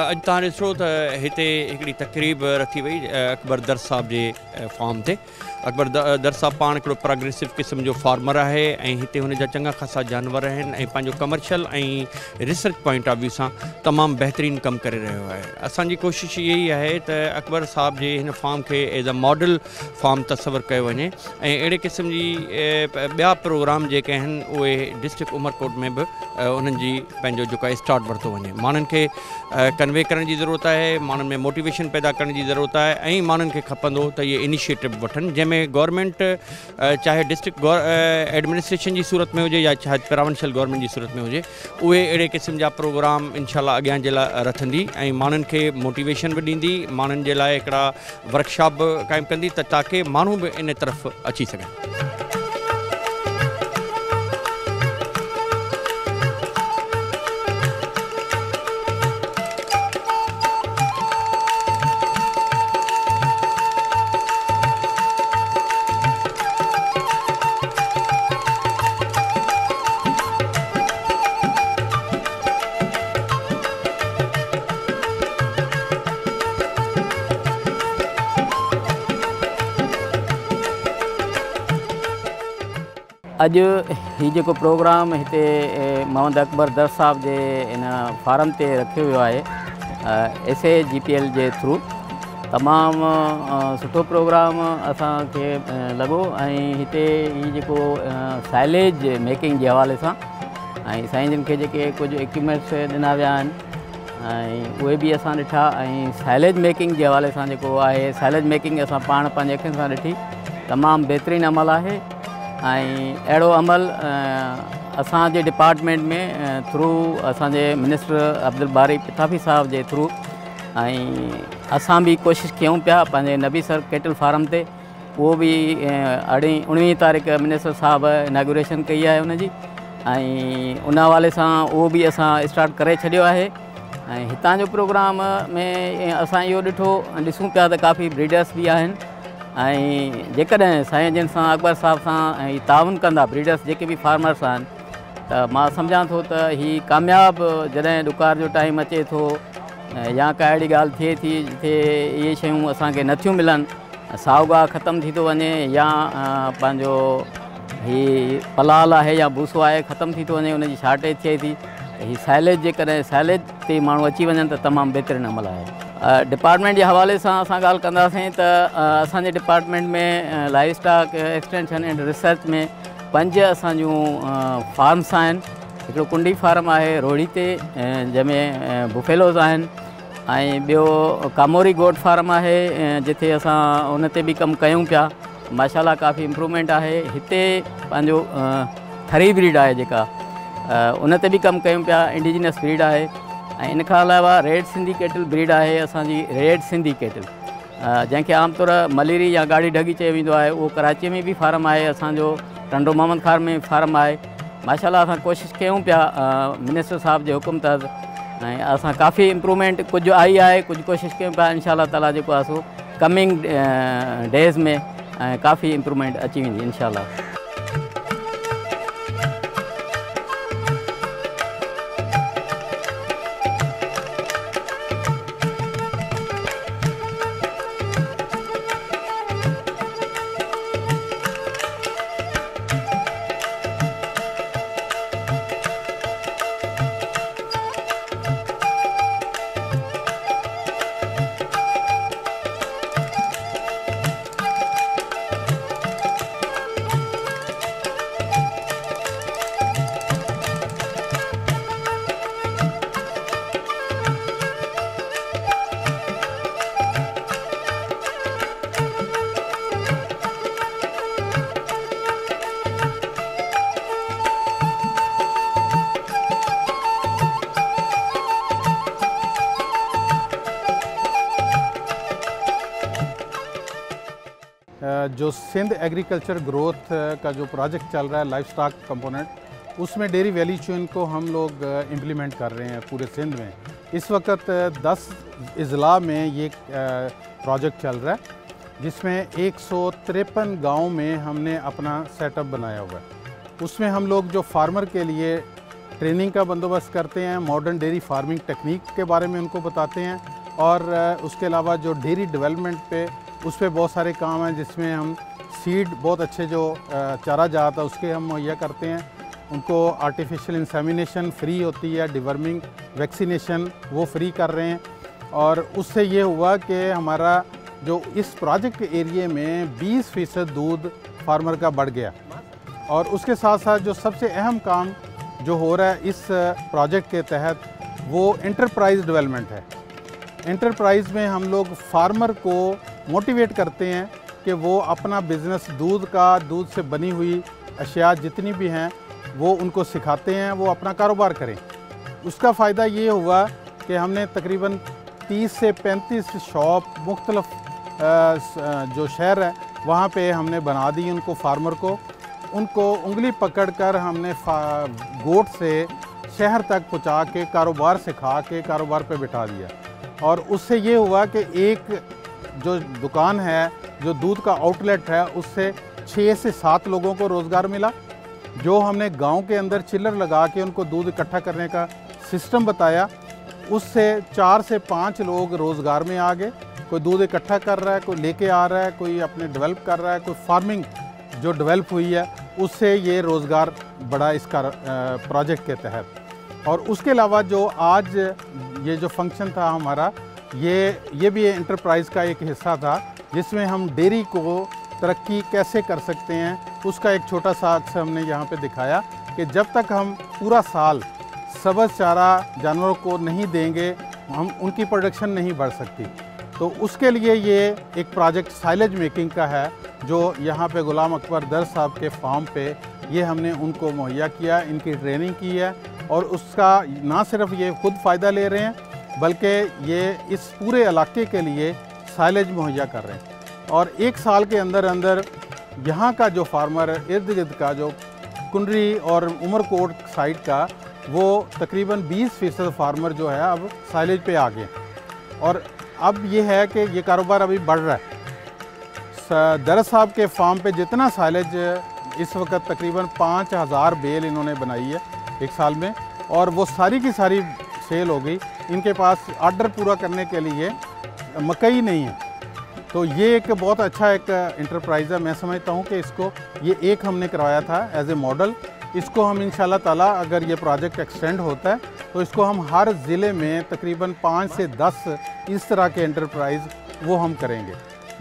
अॼु तव्हां ॾिसो त हिते हिकिड़ी तक़रीब रखी वई अकबर दर साहब जे फार्म ते। अकबर दर साहब पाण हिकिड़ो प्रोग्रेसिव क़िस्म जो फार्मर आहे ऐं हिते हुन जा चङा ख़ासा जानवर आहिनि ऐं पंहिंजो कमर्शियल ऐं रिसर्च पॉइंट ऑफ व्यू सां तमामु बहितरीनु कमु करे रहियो आहे। असांजी कोशिशि इहा ई आहे त अकबर साहब जे हिन फार्म खे एज़ अ मॉडल फार्म तस्वर कयो वञे ऐं अहिड़े क़िस्म जी ॿिया प्रोग्राम जेके आहिनि उहे डिस्ट्रिक्ट उमरकोट में बि उन्हनि जी पंहिंजो जेको आहे स्टार्ट वरितो वञे। माण्हुनि खे कन्वे करण जी ज़रूरत आहे, माण्हुनि में मोटिवेशन पैदा करण जी ज़रूरत आहे ऐं माण्हुनि खे खपंदो त इहे इनिशिएटिव वठनि जंहिंमें गवर्नमेंट चाहे डिस्ट्रिक्ट एडमिनिस्ट्रेशन जी सूरत में हुजे या चाहे प्रोविंशियल गवर्नमेंट जी सूरत में हुजे, उहे अहिड़े क़िस्म जा प्रोग्राम इंशाल्लाह अॻियां जे लाइ रखंदी ऐं माण्हुनि खे मोटिवेशन बि ॾींदी, माण्हुनि जे लाइ हिकिड़ा वर्कशॉप बि क़ाइमु कंदी त ताकी माण्हू बि इन तरफ़ अची सघनि। अॼु ही जेको प्रोग्राम हिते मोहम्मद अकबर दर साहब जे इन फार्म ते रखियो वियो आहे SAGPL जे थ्रू, तमामु सुठो प्रोग्राम असांखे लॻो ऐं हिते ही जेको साइलेज मेकिंग जे हवाले सां ऐं साईं जिन खे जेके कुझु इक्विपमेंट्स ॾिना विया आहिनि ऐं उहे बि असां ॾिठा ऐं साइलेज मेकिंग जे हवाले सां जेको आहे साइलेज मेकिंग असां पाण पंहिंजे अखियुनि सां ॾिठी, तमामु बहितरीनु अमल आहे ऐं अहिड़ो अमल असांजे डिपार्टमेंट में थ्रू असांजे मिनिस्टर अब्दुल बारी पिथाफी साहब जे थ्रू ऐं असां बि कोशिशि कयूं पिया पंहिंजे नबी सर कैटल फार्म ते, उहो बि 19 तारीख़ मिनिस्टर साहब इनागुरेशन कई आहे उनजी ऐं उन हवाले सां उहो बि असां स्टार्ट करे छॾियो आहे। ऐं हितां जो प्रोग्राम में असां इहो ॾिसूं पिया त काफ़ी ब्रीडर्स बि आहिनि ऐं जेकॾहिं साईं जिन सां अकबर साहब सां ऐं ताउन कंदा ब्रीडर्स जेके बि फार्मर्स आहिनि त मां सम्झां थो त हीअ कामयाबु जॾहिं ॾुकार जो टाइम अचे थो या का अहिड़ी ॻाल्हि थिए थी जिते इहे शयूं असांखे नथियूं मिलनि, सावगा ख़तमु थी थो वञे या पंहिंजो हीअ पलाल आहे या भूसो आहे ख़तमु थी थो वञे, उनजी शार्टेज थिए थी, हीअ साइलेज जेकॾहिं साइलेज ते माण्हू अची वञनि त तमामु बहितरीनु अमल आहे। डिपार्टमेंट जे हवाले सां असां ॻाल्हि कंदासीं त असांजे डिपार्टमेंट में live stock extension and research में 5 असांजूं फार्म्स आहिनि। हिकिड़ो कुंडी फार्म आहे रोहिड़ी ते जंहिंमें बुफेलोज़ आहिनि ऐं ॿियो कामोरी गोट फार्म आहे जिथे असां उन ते बि कमु कयूं पिया, माशाल्लाह काफ़ी इम्प्रूवमेंट आहे। हिते पंहिंजो थरी ब्रीड आहे जेका उन ते बि कमु कयूं पिया, इंडिजिनस ब्रीड आहे ऐं इन खां अलावा रेड सिंधी कैटल ब्रीड आहे असांजी रेड सिंधी कैटल, जंहिंखे आमतौर मलेरी या गाड़ी ढगी चयो वेंदो आहे, उहो कराची में बि फार्म आहे, असांजो टंडो मोहम्मद खान में फार्म आहे। माशाल्लाह असां कोशिशि कयूं पिया मिनिस्टर साहब जे हुकुम तहत ऐं असां काफ़ी इम्प्रूवमेंट कुझु आई आहे, कुझु कोशिशि कयूं पिया, इंशाअल्लाह ताला जेको आहे सो कमिंग डेज़ में काफ़ी इम्प्रूवमेंट अची वेंदी इंशाअल्लाह। जो सिंध एग्रीकल्चर ग्रोथ का जो प्रोजेक्ट चल रहा है लाइफ स्टॉक कंपोनेंट, उसमें डेयरी वैल्यू चेन को हम लोग इम्प्लीमेंट कर रहे हैं पूरे सिंध में। इस वक्त 10 अजला में ये प्रोजेक्ट चल रहा है जिसमें 153 गाँव में हमने अपना सेटअप बनाया हुआ है। उसमें हम लोग जो फार्मर के लिए ट्रेनिंग का बंदोबस्त करते हैं, मॉडर्न डेयरी फार्मिंग टेक्निक के बारे में उनको बताते हैं, और उसके अलावा जो डेयरी डेवलपमेंट पे उस पर बहुत सारे काम हैं, जिसमें हम सीड बहुत अच्छे जो चारा जात है उसके हम मुहैया करते हैं। उनको आर्टिफिशियल इंसेमिनेशन फ्री होती है, डिवर्मिंग वैक्सीनेशन वो फ्री कर रहे हैं। और उससे ये हुआ कि हमारा जो इस प्रोजेक्ट के एरिए में 20% दूध फार्मर का बढ़ गया। और उसके साथ साथ जो सबसे अहम काम जो हो रहा है इस प्रोजेक्ट के तहत, वो एंटरप्राइज डेवलपमेंट है। एंटरप्राइज में हम लोग फार्मर को मोटिवेट करते हैं कि वो अपना बिज़नेस दूध से बनी हुई अशिया जितनी भी हैं वो उनको सिखाते हैं, वो अपना कारोबार करें। उसका फ़ायदा ये हुआ कि हमने तकरीबन 30 से 35 शॉप मुख्तलिफ जो शहर है वहाँ पे हमने बना दी उनको फार्मर को। उनको उंगली पकड़कर हमने गोट से शहर तक पहुँचा के कारोबार सिखा के कारोबार पे बिठा दिया। और उससे ये हुआ कि एक जो दुकान है, जो दूध का आउटलेट है, उससे 6 से 7 लोगों को रोज़गार मिला। जो हमने गांव के अंदर चिल्लर लगा के उनको दूध इकट्ठा करने का सिस्टम बताया, उससे 4 से 5 लोग रोज़गार में आ गए। कोई दूध इकट्ठा कर रहा है, कोई लेके आ रहा है, कोई अपने डेवलप कर रहा है, कोई फार्मिंग जो डेवलप हुई है उससे ये रोज़गार बढ़ा इसका प्रोजेक्ट के तहत। और उसके अलावा जो आज ये जो फंक्शन था हमारा, ये भी एंटरप्राइज़ का एक हिस्सा था, जिसमें हम डेयरी को तरक्की कैसे कर सकते हैं उसका एक छोटा सा अक्स हमने यहाँ पे दिखाया कि जब तक हम पूरा साल सब्ज़ चारा जानवरों को नहीं देंगे, हम उनकी प्रोडक्शन नहीं बढ़ सकती। तो उसके लिए ये एक प्रोजेक्ट साइलेज मेकिंग का है, जो यहाँ पे गुलाम अकबर दर साहब के फार्म पे ये हमने उनको मुहैया किया, इनकी ट्रेनिंग की है। और उसका ना सिर्फ ये खुद फ़ायदा ले रहे हैं, बल्कि ये इस पूरे इलाके के लिए साइलेज मुहैया कर रहे हैं। और 1 साल के अंदर अंदर यहाँ का जो फार्मर इर्द गिर्द का जो कुंडरी और उमरकोट साइड का, वो तकरीबन 20% फार्मर जो है अब साइलेज पे आ गए। और अब ये है कि ये कारोबार अभी बढ़ रहा है। दर साहब के फार्म पे जितना साइलेज इस वक्त तकरीबन 5000 बेल इन्होंने बनाई है 1 साल में, और वो सारी की सारी सेल हो गई। इनके पास आर्डर पूरा करने के लिए मकई नहीं है। तो ये एक बहुत अच्छा एक इंटरप्राइज़ है। मैं समझता हूँ कि इसको ये एक हमने करवाया था एज ए मॉडल। इसको हम इंशाल्लाह ताला अगर ये प्रोजेक्ट एक्सटेंड होता है तो इसको हम हर ज़िले में तकरीबन 5 से 10 इस तरह के इंटरप्राइज़ वो हम करेंगे।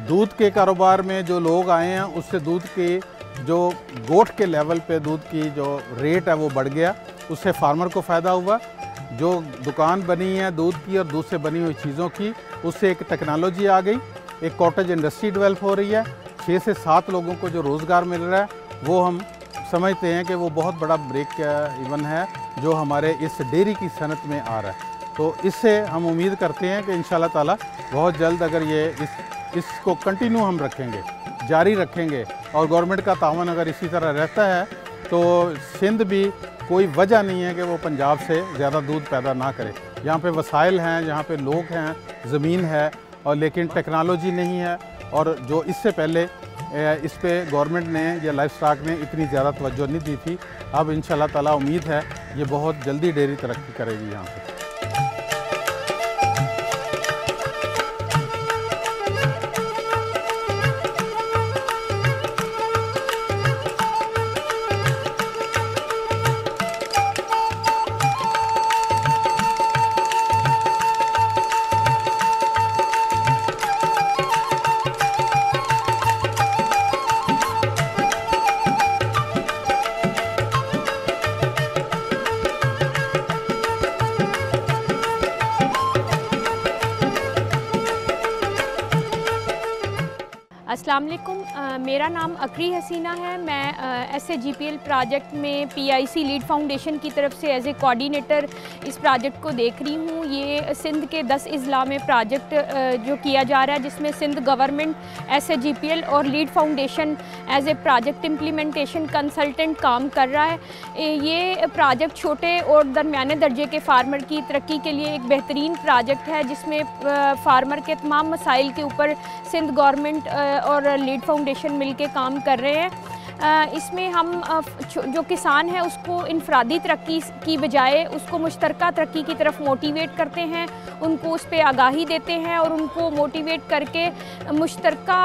दूध के कारोबार में जो लोग आए हैं उससे दूध के जो गोट के लेवल पे दूध की जो रेट है वो बढ़ गया, उससे फार्मर को फ़ायदा हुआ। जो दुकान बनी है दूध की और दूध से बनी हुई चीज़ों की, उससे एक टेक्नोलॉजी आ गई, एक कॉटेज इंडस्ट्री डेवलप हो रही है। 6 से 7 लोगों को जो रोज़गार मिल रहा है वो हम समझते हैं कि वो बहुत बड़ा ब्रेक इवन है जो हमारे इस डेयरी की सनत में आ रहा है। तो इससे हम उम्मीद करते हैं कि इंशाल्लाह ताला बहुत जल्द अगर ये इसको कंटिन्यू हम रखेंगे, जारी रखेंगे, और गवर्नमेंट का तावन अगर इसी तरह रहता है तो सिंध भी कोई वजह नहीं है कि वो पंजाब से ज़्यादा दूध पैदा ना करे। यहाँ पे वसाइल हैं, यहाँ पे लोग हैं, ज़मीन है, और लेकिन टेक्नोलॉजी नहीं है। और जो इससे पहले इस पे गवर्नमेंट ने या लाइफ स्टॉक ने इतनी ज़्यादा तवज्जो नहीं दी थी। अब इंशाल्लाह ताला उम्मीद है ये बहुत जल्दी डेयरी तरक्की करेगी यहाँ पे। अस्सलाम वालेकुम, मेरा नाम अकरी हसीना है। मैं SAGPL प्रोजेक्ट में PIC लीड फाउंडेशन की तरफ से एज ए कोऑर्डिनेटर इस प्रोजेक्ट को देख रही हूँ। ये सिंध के 10 अजला में प्रोजेक्ट जो किया जा रहा है, जिसमें सिंध गवर्नमेंट, SAGPL और lead foundation as a project implementation consultant काम कर रहा है। ये प्रोजेक्ट छोटे और दरमियाने दर्जे के फार्मर की तरक्की के लिए एक बेहतरीन प्रोजेक्ट है, जिसमें फार्मर के तमाम मसाइल के ऊपर सिंध गवर्नमेंट और लीड फाउंडेशन मिलके काम कर रहे हैं। इसमें हम जो किसान है उसको इनफरादी तरक्की की बजाय उसको मुश्तरका तरक्की की तरफ मोटिवेट करते हैं, उनको उस पर आगाही देते हैं और उनको मोटिवेट करके मुश्तरका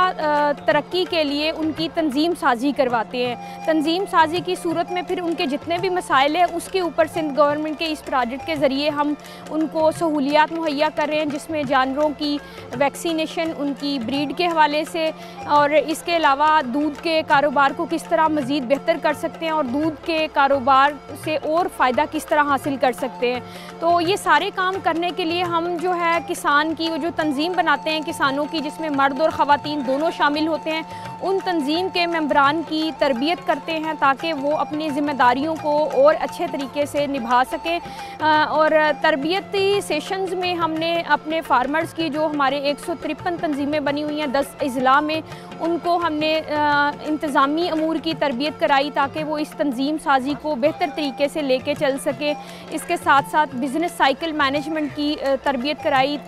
तरक्की के लिए उनकी तंजीम साजी करवाते हैं। तंजीम साजी की सूरत में फिर उनके जितने भी मसाइल हैं उसके ऊपर सिंध गवर्नमेंट के इस प्रोजेक्ट के ज़रिए हम उनको सहूलियात मुहैया कर रहे हैं, जिसमें जानवरों की वैक्सीनेशन, उनकी ब्रीड के हवाले से, और इसके अलावा दूध के कारोबार को किस तरह मज़ीद बेहतर कर सकते हैं और दूध के कारोबार से और फ़ायदा किस तरह हासिल कर सकते हैं। तो ये सारे काम करने के लिए हम जो है किसान की वो जो तंजीम बनाते हैं किसानों की, जिसमें मर्द और ख़वातीन दोनों शामिल होते हैं, उन तंजीम के मेंबरान की तरबियत करते हैं ताकि वो अपनी ज़िम्मेदारियों को और अच्छे तरीके से निभा सकें। और तरबियती सेशंस में हमने अपने फार्मर्स की जो हमारे 153 तंजीमें बनी हुई हैं 10 अज़ला में, उनको हमने इंतज़ामी अमूर की तरबियत कराई ताकि वो इस तंजीम साजी को बेहतर तरीके से लेके चल सके। इसके साथ साथ बिज़नेस साइकिल मैनेजमेंट की तरबियत कराई,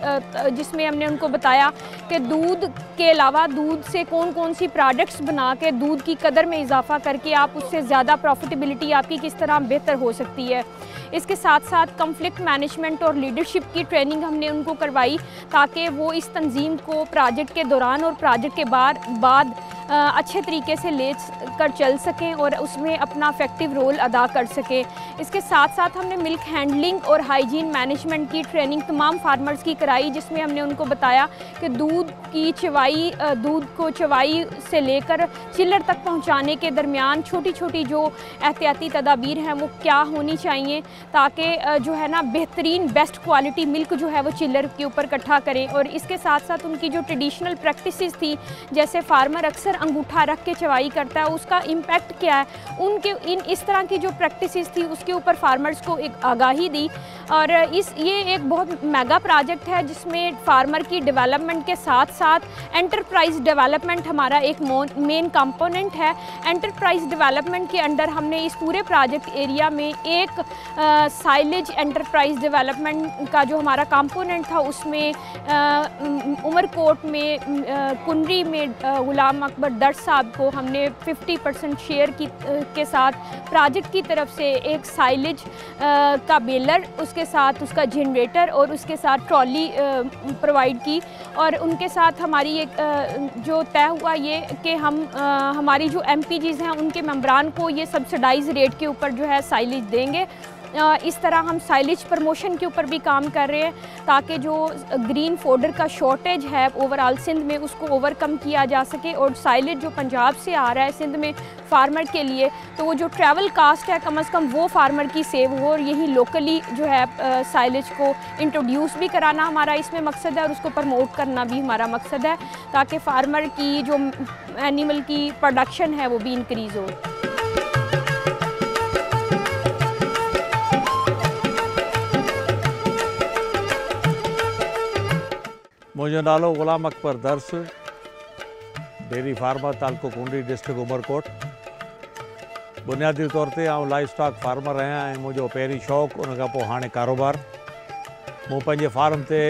जिसमें हमने उनको बताया कि दूध के अलावा दूध से कौन कौन सी प्रोडक्ट्स बना के दूध की कदर में इजाफा करके आप उससे ज़्यादा प्रॉफिटेबिलिटी आपकी किस तरह बेहतर हो सकती है। इसके साथ साथ कॉन्फ्लिक्ट मैनेजमेंट और लीडरशिप की ट्रेनिंग हमने उनको करवाई ताकि वो इस तंजीम को प्रोजेक्ट के दौरान और प्रोजेक्ट के बाद अच्छे तरीके से ले कर चल सकें और उसमें अपना इफेक्टिव रोल अदा कर सकें। इसके साथ साथ हमने मिल्क हैंडलिंग और हाइजीन मैनेजमेंट की ट्रेनिंग तमाम फार्मर्स की कराई, जिसमें हमने उनको बताया कि दूध को चवाई से लेकर चिल्लर तक पहुंचाने के दरमियान छोटी छोटी जो एहतियाती तदाबीर हैं वो क्या होनी चाहिए ताकि जो है ना बेहतरीन बेस्ट क्वालिटी मिल्क जो है वो चिल्लर के ऊपर इकट्ठा करें। और इसके साथ साथ उनकी जो ट्रेडिशनल प्रैक्टिसेस थी, जैसे फार्मर अक्सर अंगूठा रख के चवाई करता है, उसका इम्पैक्ट क्या है, उनके इस तरह की जो प्रैक्टिसेस थी उसके ऊपर फार्मर्स को एक आगाही दी। और ये एक बहुत मेगा प्रोजेक्ट है जिसमें फार्मर की डेवलपमेंट के साथ साथ एंटरप्राइज डेवलपमेंट हमारा एक मेन कंपोनेंट है। एंटरप्राइज डेवलपमेंट के अंडर हमने इस पूरे प्रोजेक्ट एरिया में एक साइलेज एंटरप्राइज डेवलपमेंट का जो हमारा कंपोनेंट था उसमें उमरकोट में कुंडरी में गुलाम अकबर दर साहब को हमने 50% शेयर के साथ प्रोजेक्ट की तरफ से एक साइलेज का बेलर, उसके साथ उसका जनरेटर और उसके साथ ट्रॉली प्रोवाइड की। और उनके साथ हमारी एक जो तय हुआ ये कि हम हमारी जो MPGs हैं उनके मेंबरान को ये सब्सिडाइज रेट के ऊपर जो है साइलेज देंगे। इस तरह हम साइलेज प्रमोशन के ऊपर भी काम कर रहे हैं ताकि जो ग्रीन फोडर का शॉर्टेज है ओवरऑल सिंध में उसको ओवरकम किया जा सके। और साइलेज जो पंजाब से आ रहा है सिंध में फार्मर के लिए, तो वो जो ट्रैवल कास्ट है कम से कम वो फार्मर की सेव हो और यही लोकली जो है साइलेज को इंट्रोड्यूस भी कराना हमारा इसमें मकसद है और उसको प्रमोट करना भी हमारा मकसद है ताकि फार्मर की जो एनिमल की प्रोडक्शन है वो भी इंक्रीज़ हो। मुझो नालो गुलाम अकबर दर्स, डेयरी फार्मर तालको कुंडी डिस्ट्रिक्ट उमरकोट। बुनियादी तौर ते लाइफ स्टॉक फार्मर आहियां ऐं मुंहिंजो पहिरीं शौक़ु उन खां पोइ हाणे कारोबार। मूं पंहिंजे फार्म ते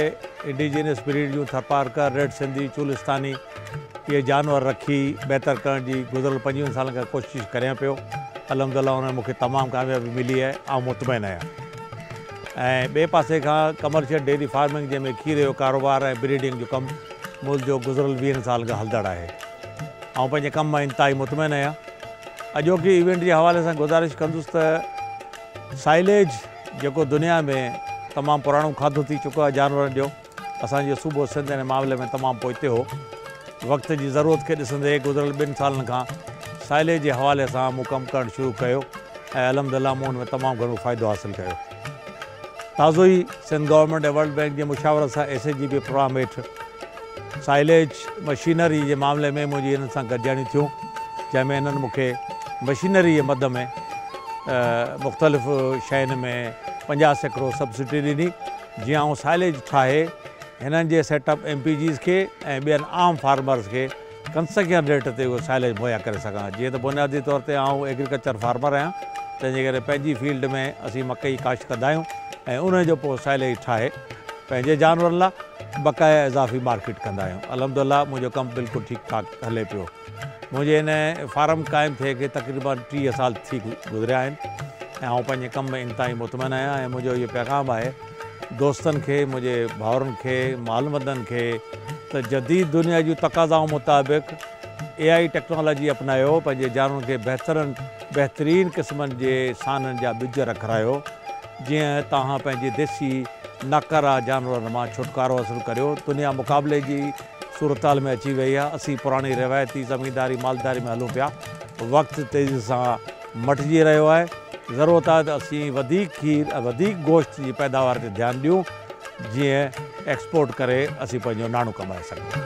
इंडिजीनियस ब्रीड जूं थरपारकर, रेड सिंधी, चुलिस्तानी इहे जानवर रखी बहितर करण जी गुज़िरियल 25 सालनि खां कोशिशि करियां पियो। अल्हम्दुलिल्लाह उन में मूंखे तमामु कामयाबी मिली आहे, ऐं मुतमइन आहियां। ऐं ॿिए पासे खां कमर्शियल डेयरी फार्मिंग जंहिंमें खीर जो कारोबार ऐं ब्रीडिंग जो कमु मुंहिंजो गुज़िरियल 20 साल खां हलंदड़ आहे। ऐं पंहिंजे कम मां इंतिहाई मुतमइन आहियां। अॼोकी इवेंट जे हवाले सां गुज़ारिश कंदुसि त साइलेज जेको दुनिया में तमामु पुराणो खाधो थी चुको आहे जानवरनि जो, असांजे सूबो सिंध हिन मामले में तमामु पोइते हो। वक़्त जी ज़रूरत खे ॾिसंदे गुज़िरियल 2 सालनि खां साइलेज जे हवाले सां मूं कमु करणु शुरू कयो ऐं अल्हम्दुलिल्लाह मूं हुन में तमामु घणो फ़ाइदो हासिलु कयो। ताज़ो ई सिंध गवर्नमेंट ऐं वर्ल्ड बैंक जे मुशावरत सां SAGP प्रोग्राम हेठि साइलेज मशीनरी जे मामले में मुंहिंजी हिननि सां गॾिजाणी थियूं, जंहिंमें हिननि मूंखे मशीनरी जे मद में मुख़्तलिफ़ शयुनि में 50% सब्सिडी ॾिनी जीअं आउं साइलेज ठाहे हिननि जे सेटअप MPGs खे ऐं ॿियनि आम फार्मर्स खे कंसेशन रेट ते उहो साइलेज मुहैया करे सघां। जीअं त बुनियादी तौर ते आउं एग्रीकल्चर फार्मर आहियां, तंहिंजे करे पंहिंजी फील्ड में असीं मकई काश्त कंदा आहियूं ऐं उन जो पोइ साइलेज ठाहे पंहिंजे जानवरनि लाइ बक़ाया इज़ाफ़ी मार्केट कंदा आहियूं। अल्हम्दुलिल्लाह मुंहिंजो कमु बिल्कुलु ठीकु ठाक हले पियो। मुझे इन फार्म क़ाइमु थिए खे तक़रीबन 30 साल थी गुज़रिया आहिनि ऐं आउं पंहिंजे कम में इंतिहाई मुतमइन आहियां ऐं मुंहिंजो इहो पैगाम आहे दोस्तनि खे, मुंहिंजे भाउरनि खे, मालूमतनि खे त जदीद दुनिया जूं तक़ाज़ाउं मुताबिक़ AI टेक्नोलॉजी अपनायो, पंहिंजे जानवरनि खे बहितरीन क़िस्मनि जे साननि जा ॿिज रखायो जीअं तव्हां पंहिंजे देसी नाकारा जानवरनि मां छुटकारो हासिलु करियो। दुनिया मुक़ाबले जी सूरताल में अची वई आहे। असीं पुराणी रिवायती ज़मींदारी मालदारी में हलूं पिया। वक़्तु तेज़ी सां मटिजी रहियो आहे। ज़रूरत आहे त असीं वधीक खीर ऐं वधीक गोश्त जी पैदावार ते ध्यानु ॾियूं जीअं एक्सपोर्ट करे असीं पंहिंजो नाणो कमाए सघूं।